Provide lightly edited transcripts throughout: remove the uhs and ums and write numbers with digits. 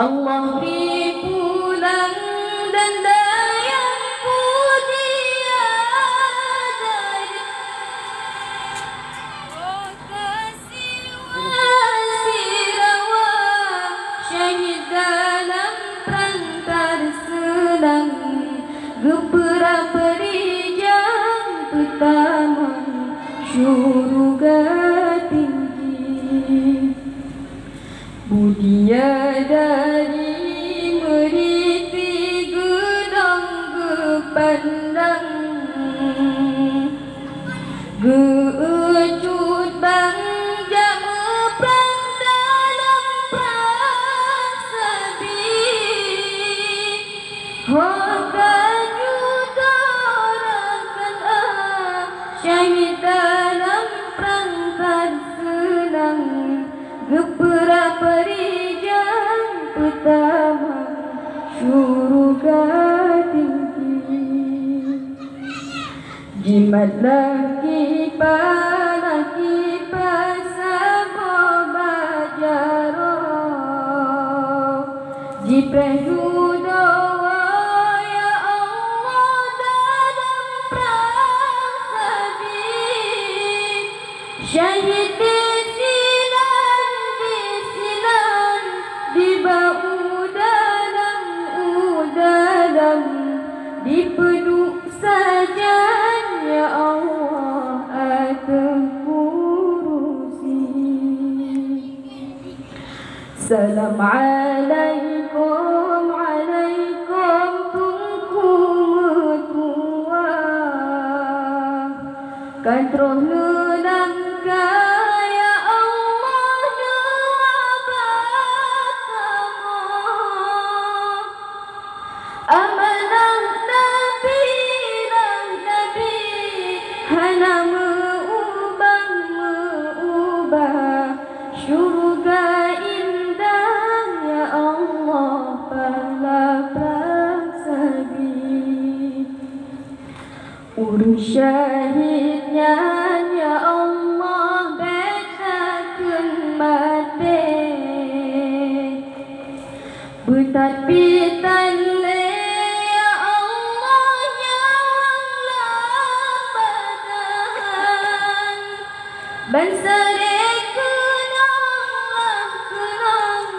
Allah beri pulang dan daya pujian dari Sirawa syahid dalam perang terselang gempera perijang pertama syurga tinggi budia dari meriti gedang gepandang gecut bang jama perang dalam perang sebi hoka judarakan syahid dalam perang terselang gempera perijang pertama syurga tinggi jimatlah kipala sabah bajarah jipreh judawa ya Allah dalam perang sebi syahid dipeduk saja ya Allah atas kursi. Salam alaikum alaikum tungku metua kantroh lelangka ya Allah doa amanah hana mengubah syurga indah ya Allah pada prasadi urus syahidnya ya Allah betakan mati betadbitan bangsa kenanglah kenang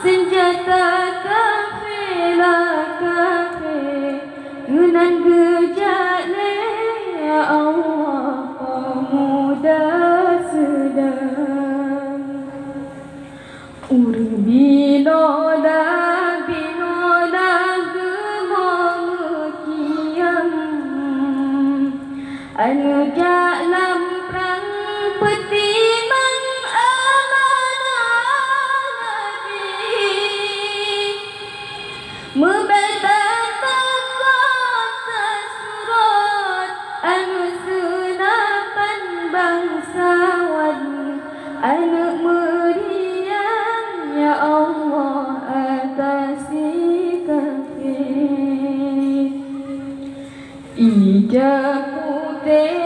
senjata kafilah kafir yunan gejala ya Allah pemuda sedang urang binoda gemong kiam anu jalam petiman amanah Nabi membentangkan kota surat anu senapan bangsawan anu meriah ya Allah atas kafir ijab putih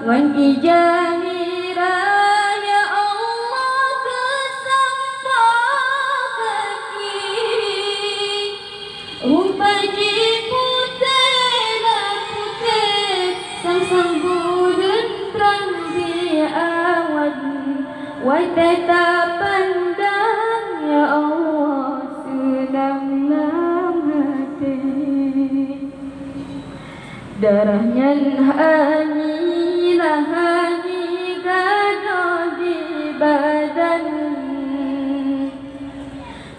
wan ijanira ya Allah kesampah kaki umpaji putih sang bulan terang di awan watata pandang ya Allah senang hati darahnya hanya gaduh di badan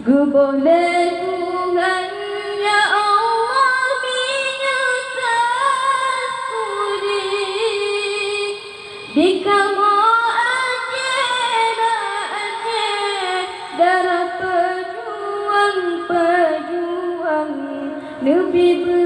gue boleh Tuhan ya Allah minyak kasuri di kamu aja darah pejuang lebih